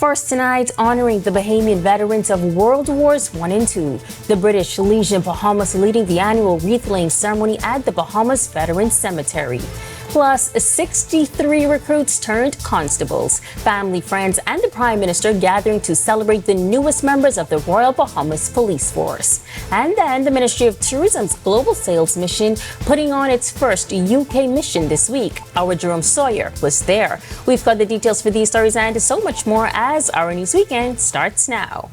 First tonight, honoring the Bahamian veterans of World Wars I and II. The British Legion Bahamas leading the annual wreath-laying ceremony at the Bahamas Veterans Cemetery. Plus, 63 recruits turned constables, family, friends, and the Prime Minister gathering to celebrate the newest members of the Royal Bahamas Police Force. And then the Ministry of Tourism's Global Sales Mission putting on its first UK mission this week. Our Jerome Sawyer was there. We've got the details for these stories and so much more as Our News Weekend starts now.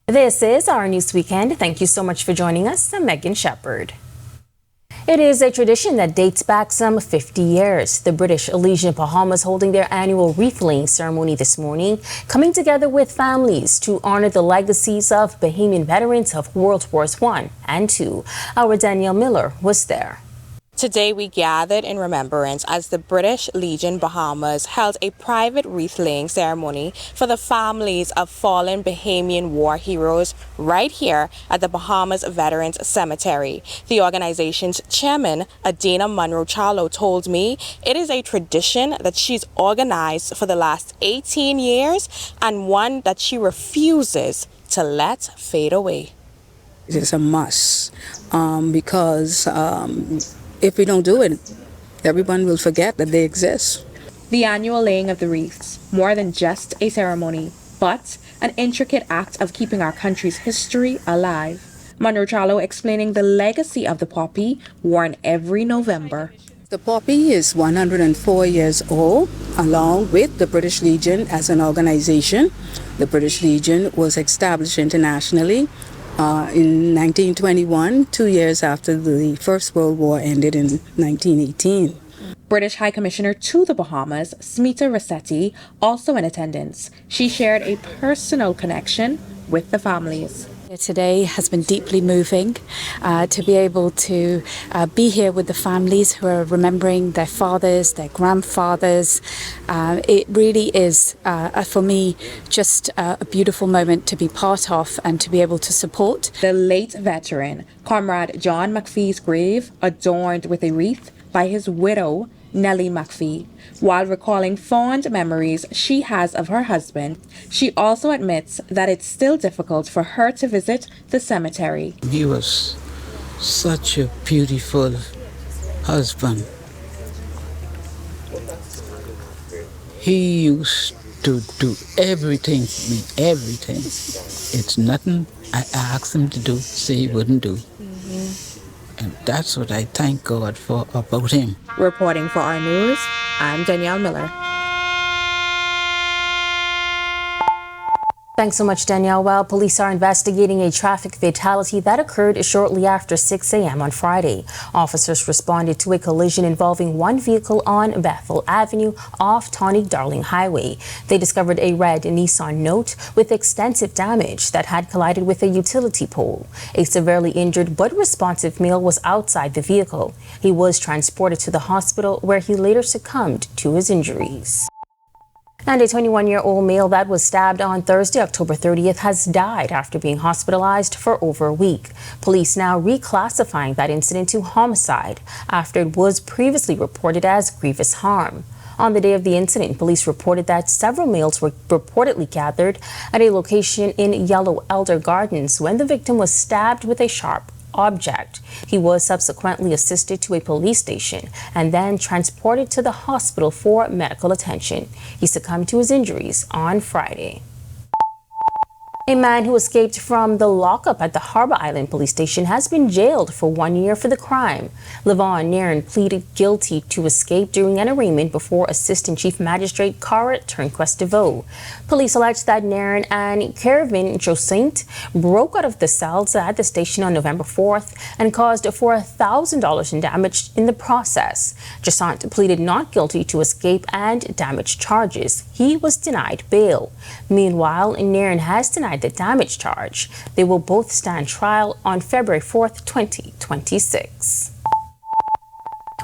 This is Our News Weekend. Thank you so much for joining us. I'm Megan Shepherd. It is a tradition that dates back some 50 years. The British Legion Bahamas holding their annual wreath-laying ceremony this morning, coming together with families to honor the legacies of Bahamian veterans of World Wars I and II. Our Danielle Miller was there. Today we gathered in remembrance as the British Legion Bahamas held a private wreath-laying ceremony for the families of fallen Bahamian war heroes right here at the Bahamas Veterans Cemetery. The organization's chairman, Adina Munro-Chalo, told me it is a tradition that she's organized for the last 18 years and one that she refuses to let fade away. It is a must because if we don't do it, everyone will forget that they exist. The annual laying of the wreaths, more than just a ceremony, but an intricate act of keeping our country's history alive. Munro-Chalo explaining the legacy of the poppy worn every November. The poppy is 104 years old, along with the British Legion as an organization. The British Legion was established internationally in 1921, 2 years after the First World War ended in 1918. British High Commissioner to the Bahamas, Smita Rossetti, also in attendance. She shared a personal connection with the families. Today has been deeply moving to be able to be here with the families who are remembering their fathers, their grandfathers. It really is, for me, just a beautiful moment to be part of and to be able to support. The late veteran, Comrade John McPhee's grave adorned with a wreath by his widow, Nellie McPhee. While recalling fond memories she has of her husband, she also admits that it's still difficult for her to visit the cemetery. He was such a beautiful husband. He used to do everything for me, everything. It's nothing I asked him to do, say he wouldn't do. And that's what I thank God for about him. Reporting for Our News, I'm Danielle Miller. Thanks so much, Danielle. Well, police are investigating a traffic fatality that occurred shortly after 6 a.m. on Friday. Officers responded to a collision involving one vehicle on Bethel Avenue off Tawny-Darling Highway. They discovered a red Nissan Note with extensive damage that had collided with a utility pole. A severely injured but responsive male was outside the vehicle. He was transported to the hospital where he later succumbed to his injuries. And a 21-year-old male that was stabbed on Thursday, October 30th, has died after being hospitalized for over a week. Police now reclassifying that incident to homicide after it was previously reported as grievous harm. On the day of the incident, police reported that several males were reportedly gathered at a location in Yellow Elder Gardens when the victim was stabbed with a sharp object. He was subsequently assisted to a police station and then transported to the hospital for medical attention. He succumbed to his injuries on Friday. A man who escaped from the lockup at the Harbor Island police station has been jailed for 1 year for the crime. Levon Nairn pleaded guilty to escape during an arraignment before Assistant Chief Magistrate Cara Turnquest DeVoe. Police alleged that Nairn and Kervin Josint broke out of the cells at the station on November 4th and caused $4,000 in damage in the process. Josint pleaded not guilty to escape and damage charges. He was denied bail. Meanwhile, Nairn has denied the damage charge. They will both stand trial on February 4th, 2026.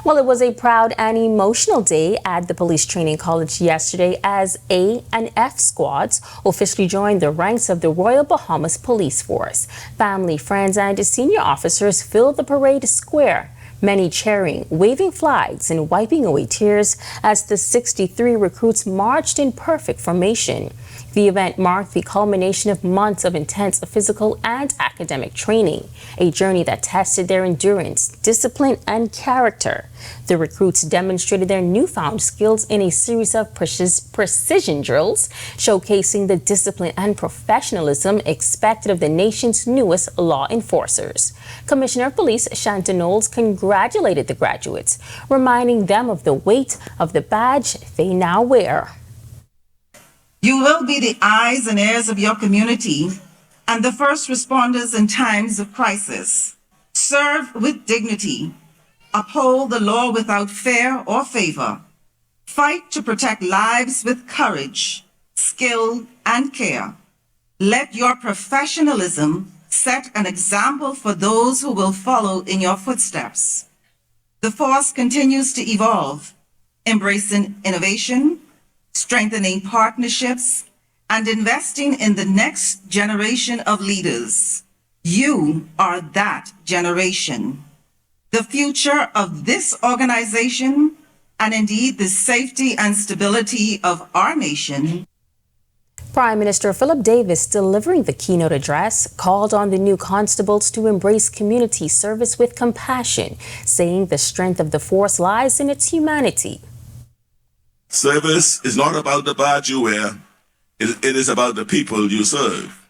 Well, it was a proud and emotional day at the Police Training College yesterday as A and F squads officially joined the ranks of the Royal Bahamas Police Force. Family, friends, and senior officers filled the parade square. Many cheering, waving flags, and wiping away tears as the 63 recruits marched in perfect formation. The event marked the culmination of months of intense physical and academic training, a journey that tested their endurance, discipline, and character. The recruits demonstrated their newfound skills in a series of precision drills, showcasing the discipline and professionalism expected of the nation's newest law enforcers. Commissioner of Police Shanta Knowles congratulated the graduates, reminding them of the weight of the badge they now wear. You will be the eyes and ears of your community and the first responders in times of crisis. Serve with dignity. Uphold the law without fear or favor. Fight to protect lives with courage, skill, and care. Let your professionalism set an example for those who will follow in your footsteps. The force continues to evolve, embracing innovation, strengthening partnerships, and investing in the next generation of leaders. You are that generation. The future of this organization, and indeed the safety and stability of our nation. Prime Minister Philip Davis, delivering the keynote address, called on the new constables to embrace community service with compassion, saying the strength of the force lies in its humanity. Service is not about the badge you wear, it is about the people you serve.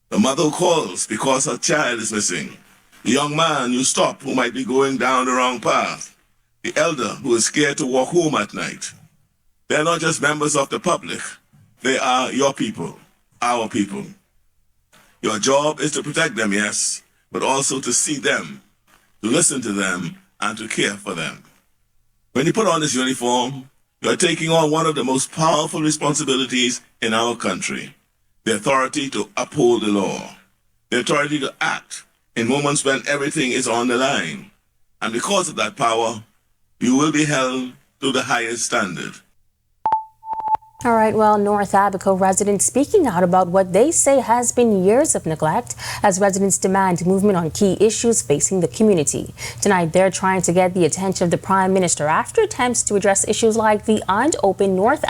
The mother who calls because her child is missing. The young man you stop who might be going down the wrong path. The elder who is scared to walk home at night. They're not just members of the public, they are your people, our people. Your job is to protect them, yes, but also to see them, to listen to them, and to care for them. When you put on this uniform, you are taking on one of the most powerful responsibilities in our country, the authority to uphold the law, the authority to act in moments when everything is on the line. And because of that power, you will be held to the highest standard. All right, well, North Abaco residents speaking out about what they say has been years of neglect as residents demand movement on key issues facing the community. Tonight, they're trying to get the attention of the Prime Minister after attempts to address issues like the unopened North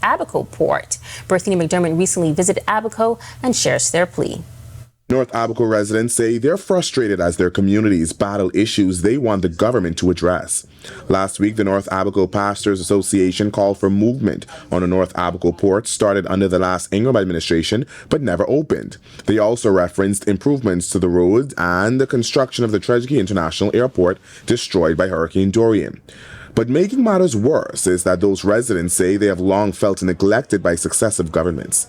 Abaco port. Brittany McDermott recently visited Abaco and shares their plea. North Abaco residents say they're frustrated as their communities battle issues they want the government to address. Last week, the North Abaco Pastors Association called for movement on the North Abaco port started under the last Ingram administration but never opened. They also referenced improvements to the roads and the construction of the Treasury International Airport destroyed by Hurricane Dorian. But making matters worse is that those residents say they have long felt neglected by successive governments.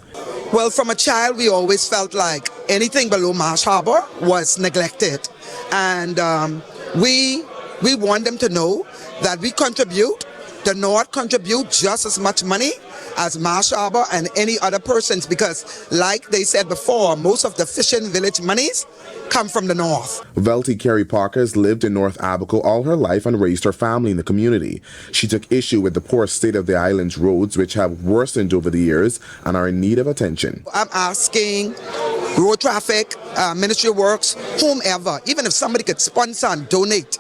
Well, from a child, we always felt like anything below Marsh Harbor was neglected. And we want them to know that we contribute, the North contribute just as much money as Marsh Harbor and any other persons, because like they said before, most of the fishing village monies come from the North. Velty Carey Parker has lived in North Abaco all her life and raised her family in the community. She took issue with the poor state of the island's roads, which have worsened over the years and are in need of attention. I'm asking road traffic, Ministry of Works, whomever, even if somebody could sponsor and donate,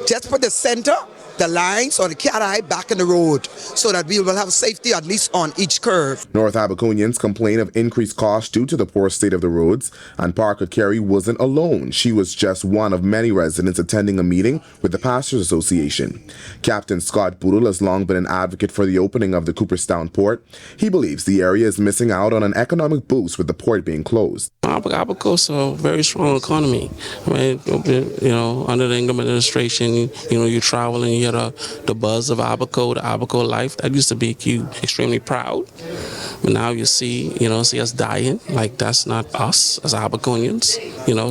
just put the center, the lines or the cat eye back in the road so that we will have safety at least on each curve. North Abaconians complain of increased costs due to the poor state of the roads, and Parker Carey wasn't alone. She was just one of many residents attending a meeting with the Pastors Association. Captain Scott Boodle has long been an advocate for the opening of the Cooperstown port. He believes the area is missing out on an economic boost with the port being closed. Abaco's a very strong economy. I mean, under the Ingram administration, you travel and you hear the buzz of Abaco, the Abaco life. That used to make you extremely proud. But now you see us dying. Like, that's not us as Abaconians.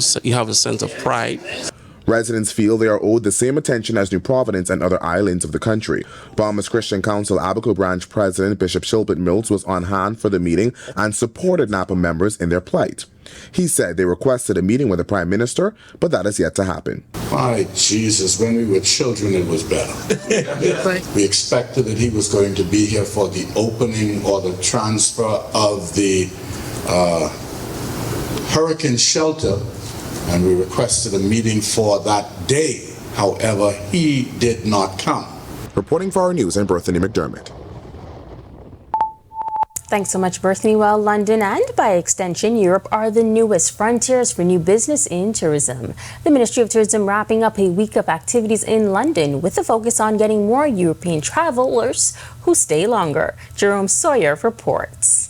So you have a sense of pride. Residents feel they are owed the same attention as New Providence and other islands of the country. Bahamas Christian Council Abaco Branch President Bishop Shilpert Mills was on hand for the meeting and supported NAPA members in their plight. He said they requested a meeting with the Prime Minister, but that is yet to happen. My Jesus, when we were children, it was better. We expected that he was going to be here for the opening or the transfer of the hurricane shelter, and we requested a meeting for that day. However, he did not come. Reporting for our news, I'm Berthany McDermott. Thanks so much, Berthany. Well, London and by extension, Europe are the newest frontiers for new business in tourism. The Ministry of Tourism wrapping up a week of activities in London with a focus on getting more European travelers who stay longer. Jerome Sawyer reports.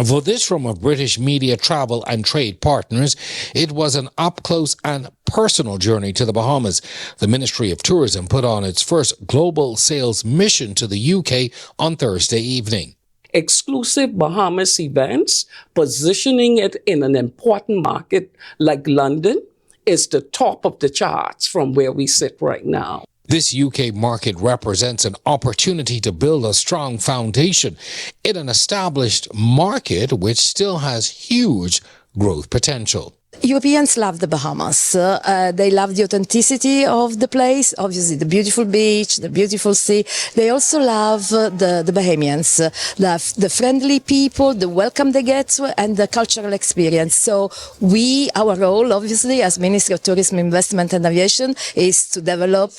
For this from a British media travel and trade partners, it was an up-close and personal journey to the Bahamas. The Ministry of Tourism put on its first global sales mission to the UK on Thursday evening. Exclusive Bahamas events, positioning it in an important market like London is the top of the charts from where we sit right now. This UK market represents an opportunity to build a strong foundation in an established market which still has huge growth potential. Europeans love the Bahamas. They love the authenticity of the place, obviously the beautiful beach, the beautiful sea. They also love the Bahamians, the friendly people, the welcome they get, and the cultural experience. So our role, obviously, as Ministry of Tourism, Investment and Aviation, is to develop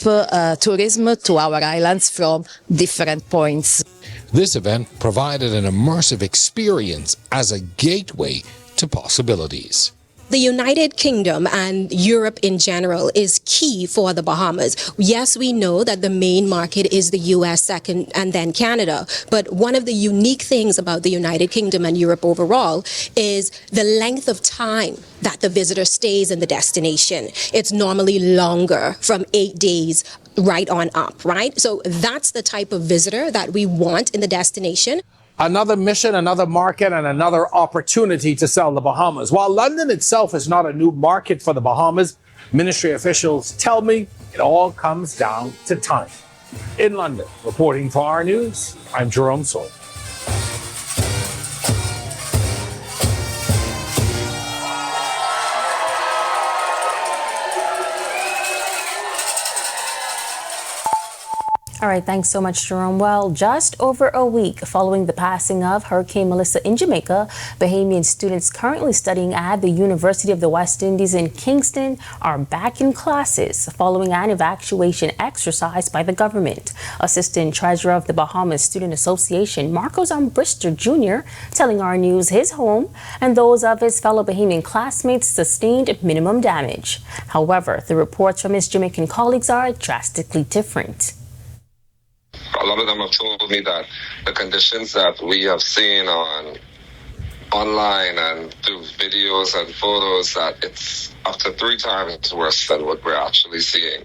tourism to our islands from different points. This event provided an immersive experience as a gateway to possibilities. The United Kingdom and Europe in general is key for the Bahamas. Yes, we know that the main market is the US second and then Canada. But one of the unique things about the United Kingdom and Europe overall is the length of time that the visitor stays in the destination. It's normally longer, from 8 days right on up, right? So that's the type of visitor that we want in the destination. Another mission, another market, and another opportunity to sell the Bahamas. While London itself is not a new market for the Bahamas, ministry officials tell me it all comes down to time. In London, reporting for Our News, I'm Jerome Sawyer. All right, thanks so much, Jerome. Well, just over a week following the passing of Hurricane Melissa in Jamaica, Bahamian students currently studying at the University of the West Indies in Kingston are back in classes following an evacuation exercise by the government. Assistant Treasurer of the Bahamas Student Association, Marcos Ambrister Jr., telling Our News his home and those of his fellow Bahamian classmates sustained minimum damage. However, the reports from his Jamaican colleagues are drastically different. A lot of them have told me that the conditions that we have seen online and through videos and photos, that it's up to 3 times worse than what we're actually seeing.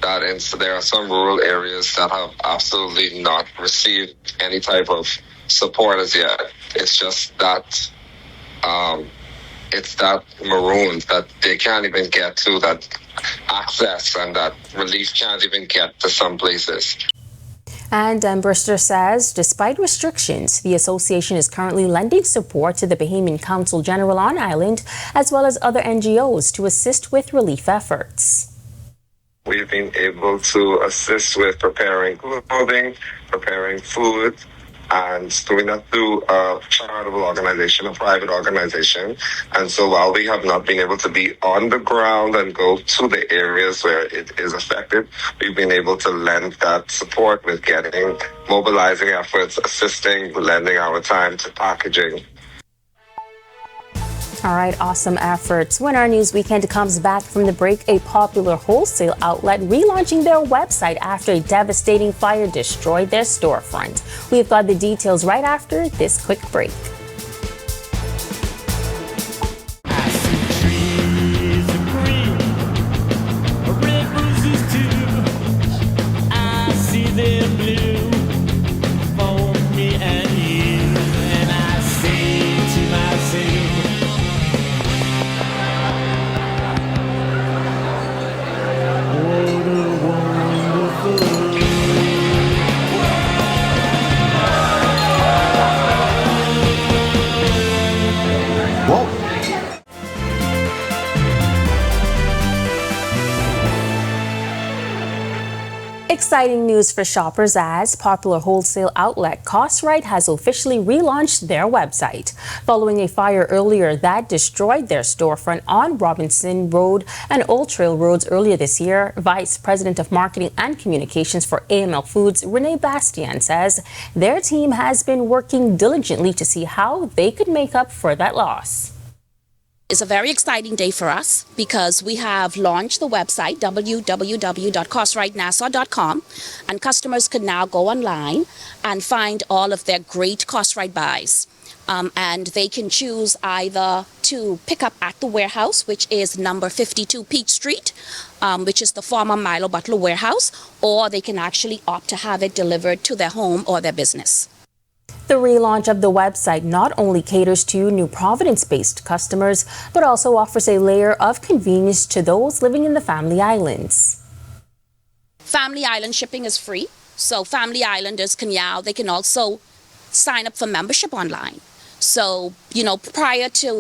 There are some rural areas that have absolutely not received any type of support as yet. It's just that it's that marooned that they can't even get to, that access and that relief can't even get to some places. And Ambrister says, despite restrictions, the association is currently lending support to the Bahamian Council General on Island, as well as other NGOs to assist with relief efforts. We've been able to assist with preparing clothing, preparing food, and doing that through a charitable organization, a private organization. And so while we have not been able to be on the ground and go to the areas where it is affected, we've been able to lend that support with mobilizing efforts, assisting, lending our time to packaging. All right, awesome efforts. When Our News Weekend comes back from the break, a popular wholesale outlet relaunching their website after a devastating fire destroyed their storefront. We've got the details right after this quick break. Exciting news for shoppers as popular wholesale outlet CostRight has officially relaunched their website. Following a fire earlier that destroyed their storefront on Robinson Road and Old Trail Roads earlier this year, Vice President of Marketing and Communications for AML Foods, Renee Bastian, says their team has been working diligently to see how they could make up for that loss. It's a very exciting day for us because we have launched the website www.costrightnassau.com, and customers can now go online and find all of their great CostRight buys. And they can choose either to pick up at the warehouse, which is number 52 Peach Street, which is the former Milo Butler warehouse, or they can actually opt to have it delivered to their home or their business. The relaunch of the website not only caters to New Providence-based customers, but also offers a layer of convenience to those living in the Family Islands. Family Island shipping is free, so Family Islanders can they can also sign up for membership online. So, prior to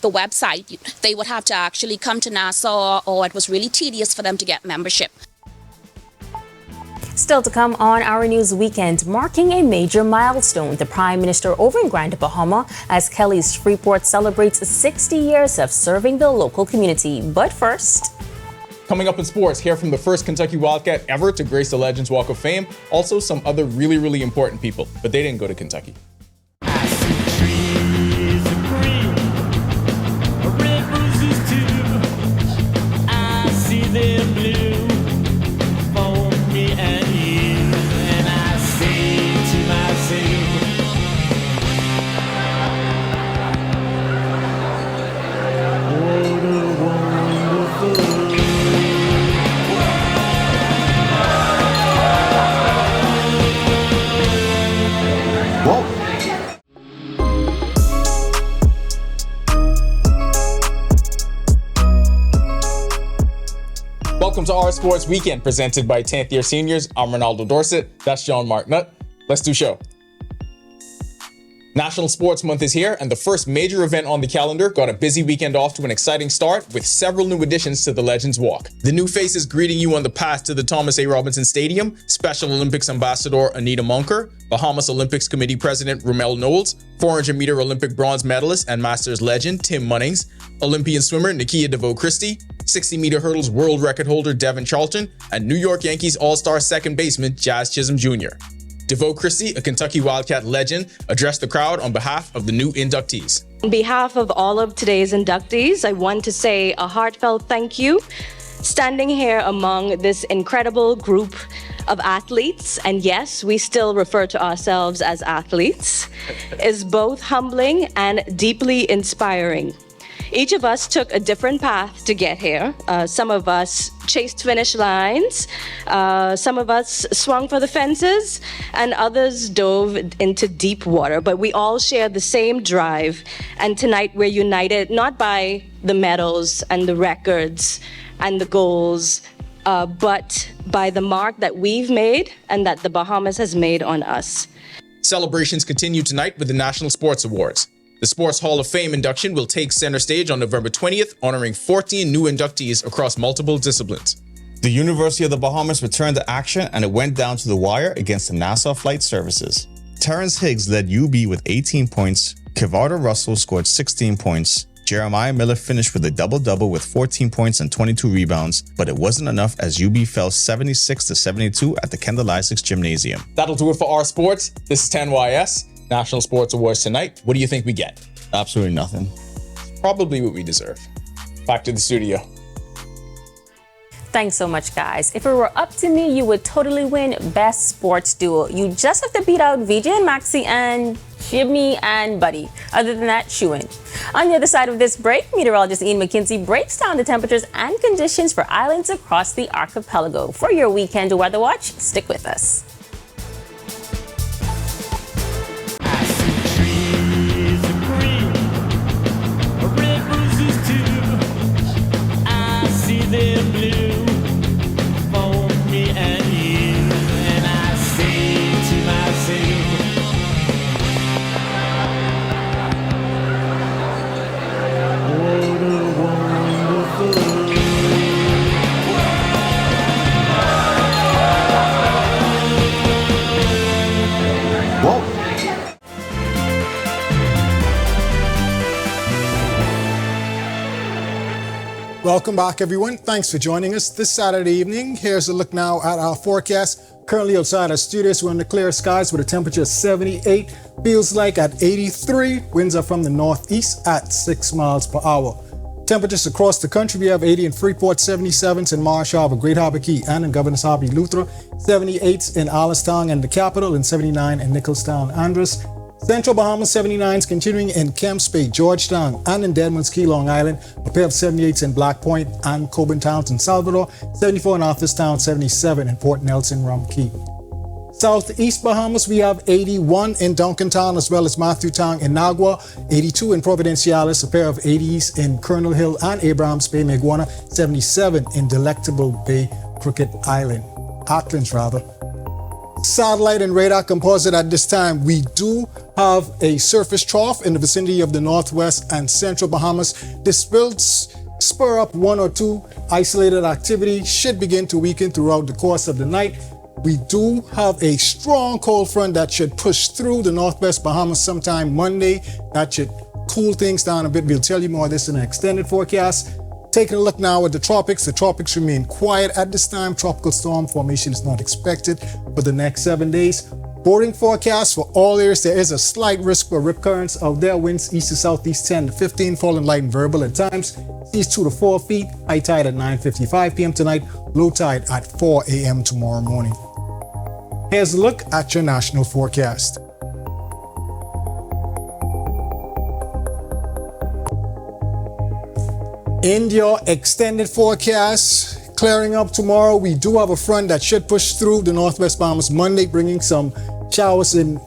the website, they would have to actually come to Nassau, or it was really tedious for them to get membership. Still to come on Our News Weekend, marking a major milestone, the Prime Minister over in Grand Bahama as Kelly's Freeport celebrates 60 years of serving the local community. But first, coming up in sports, hear from the first Kentucky Wildcat ever to grace the Legends Walk of Fame. Also, some other really important people, but they didn't go to Kentucky. Welcome to Our Sports Weekend, presented by 10th year seniors. I'm Ronaldo Dorset. That's John Mark Nutt. Let's do show. National Sports Month is here, and the first major event on the calendar got a busy weekend off to an exciting start with several new additions to the Legends Walk. The new faces greeting you on the path to the Thomas A. Robinson Stadium: Special Olympics Ambassador Anita Monker, Bahamas Olympics Committee President Romel Knowles, 400-meter Olympic bronze medalist and Masters legend Tim Munnings, Olympian swimmer Nikia DeVoe Christie, 60-meter hurdles world record holder Devin Charlton, and New York Yankees All-Star second baseman Jazz Chisholm Jr. DeVoe Christie, a Kentucky Wildcat legend, addressed the crowd on behalf of the new inductees. On behalf of all of today's inductees, I want to say a heartfelt thank you. Standing here among this incredible group of athletes, and yes, we still refer to ourselves as athletes, is both humbling and deeply inspiring. Each of us took a different path to get here. Some of us chased finish lines, some of us swung for the fences, and others dove into deep water. But we all share the same drive, and tonight we're united not by the medals and the records and the goals, but by the mark that we've made and that the Bahamas has made on us. Celebrations continue tonight with the National Sports Awards. The Sports Hall of Fame induction will take center stage on November 20th, honoring 14 new inductees across multiple disciplines. The University of the Bahamas returned to action, and it went down to the wire against the Nassau Flight Services. Terrence Higgs led UB with 18 points, Kevardo Russell scored 16 points, Jeremiah Miller finished with a double-double with 14 points and 22 rebounds, but it wasn't enough as UB fell 76-72 at the Kendall Isaacs Gymnasium. That'll do it for Our Sports. This is 10YS. National Sports Awards tonight. What do you think we get? Absolutely nothing. Probably what we deserve. Back to the studio. Thanks so much, guys. If it were up to me, you would totally win Best Sports Duo. You just have to beat out VJ and Maxie and Jimmy and Buddy. Other than that, shoo in. On the other side of this break, meteorologist Ian McKinsey breaks down the temperatures and conditions for islands across the archipelago. For your weekend weather watch, stick with us. Welcome back, everyone. Thanks for joining us this Saturday evening. Here's a look now at our forecast. Currently outside our studios, we're under clear skies with a temperature of 78. Feels like at 83. Winds are from the northeast at 6 miles per hour. Temperatures across the country, we have 80 in Freeport, 77 in Marsh Harbor, Great Harbor Key, and in Governor's Harbor, Eleuthera, 78 in Allenstown and the capital, and 79 in Nicholstown, Andros. Central Bahamas 79s continuing in Kemps Bay, Georgetown, and in Deadman's Key, Long Island. A pair of 78s in Black Point and Coburn Towns in Salvador. 74 in Arthurstown, 77 in Port Nelson, Rum Key. Southeast Bahamas, we have 81 in Duncantown as well as Matthewtown in Nagua. 82 in Providenciales, a pair of 80s in Colonel Hill and Abrahams Bay, Meguana. 77 in Delectable Bay, Crooked Island. Acklands, rather. Satellite and radar composite at this time. We do have a surface trough in the vicinity of the northwest and central Bahamas. This will spur up one or two isolated activity, should begin to weaken throughout the course of the night. We do have a strong cold front that should push through the northwest Bahamas sometime Monday. That should cool things down a bit. We'll tell you more of this in an extended forecast. Taking a look now at the tropics remain quiet at this time. Tropical storm formation is not expected for the next 7 days. Boarding forecast for all areas, there is a slight risk for rip currents out there. Winds east to southeast 10 to 15, falling light and variable at times. Seas 2 to 4 feet. High tide at 9:55 p.m. tonight. Low tide at 4 a.m. tomorrow morning. Here's a look at your national forecast. In your extended forecast, clearing up tomorrow, we do have a front that should push through the northwest Bahamas Monday, bringing some showers in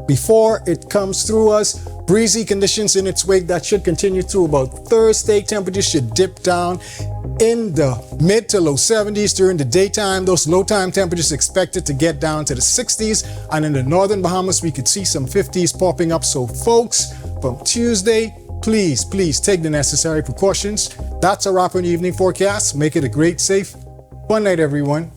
before it comes through us. Breezy conditions in its wake that should continue through about Thursday. Temperatures should dip down in the mid to low 70s during the daytime. Those low time temperatures expected to get down to the 60s. And in the northern Bahamas, we could see some 50s popping up. So folks, from Tuesday, please take the necessary precautions. That's a wrap on the evening forecast. Make it a great, safe, fun night, everyone.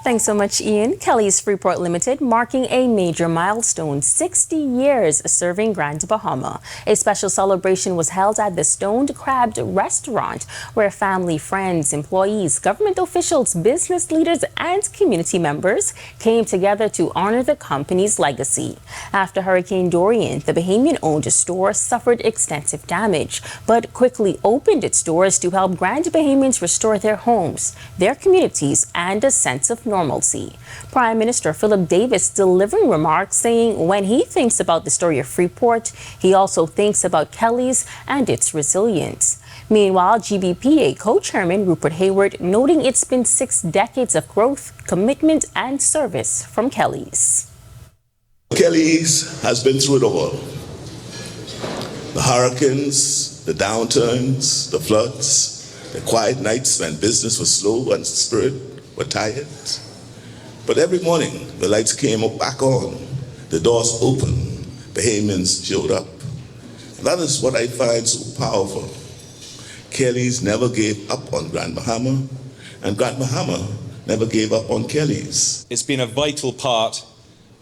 Thanks so much, Ian. Kelly's Freeport Limited marking a major milestone, 60 years serving Grand Bahama. A special celebration was held at the Stoned Crabbed restaurant, where family, friends, employees, government officials, business leaders, and community members came together to honor the company's legacy. After Hurricane Dorian, the Bahamian-owned store suffered extensive damage, but quickly opened its doors to help Grand Bahamians restore their homes, their communities, and a sense of normalcy. Prime Minister Philip Davis delivering remarks saying when he thinks about the story of Freeport, he also thinks about Kelly's and its resilience. Meanwhile, GBPA co-chairman Rupert Hayward noting it's been 6 decades of growth, commitment, and service from Kelly's. Kelly's has been through it all. The hurricanes, the downturns, the floods, the quiet nights when business was slow and spirit were tired. But every morning, the lights came back on, the doors opened, Bahamians showed up. And that is what I find so powerful. Kelly's never gave up on Grand Bahama, and Grand Bahama never gave up on Kelly's. It's been a vital part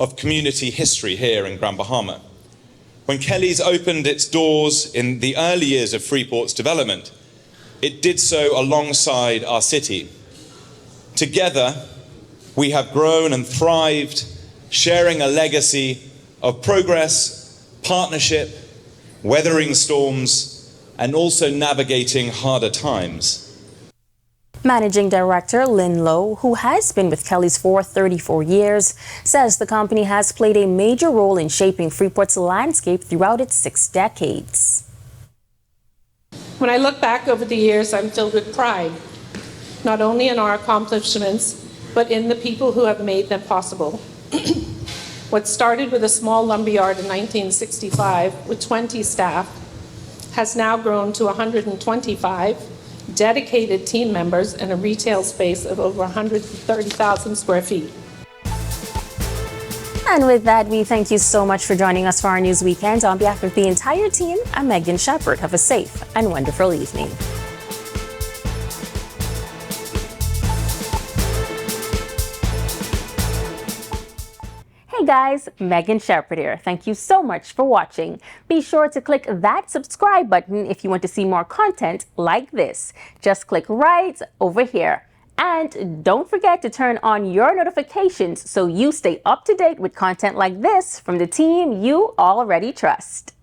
of community history here in Grand Bahama. When Kelly's opened its doors in the early years of Freeport's development, it did so alongside our city. Together, we have grown and thrived, sharing a legacy of progress, partnership, weathering storms, and also navigating harder times. Managing Director Lynn Lowe, who has been with Kelly's for 34 years, says the company has played a major role in shaping Freeport's landscape throughout its 6 decades. When I look back over the years, I'm filled with pride, not only in our accomplishments, but in the people who have made them possible. What started with a small lumberyard in 1965 with 20 staff has now grown to 125 dedicated team members and a retail space of over 130,000 square feet. And with that, we thank you so much for joining us for our News Weekend. On behalf of the entire team, I'm Megan Shepard. Have a safe and wonderful evening. Hey Hey guys, Megan Shepherd here. Thank you so much for watching. Be sure to click that subscribe button if you want to see more content like this. Just click right over here. And don't forget to turn on your notifications so you stay up to date with content like this from the team you already trust.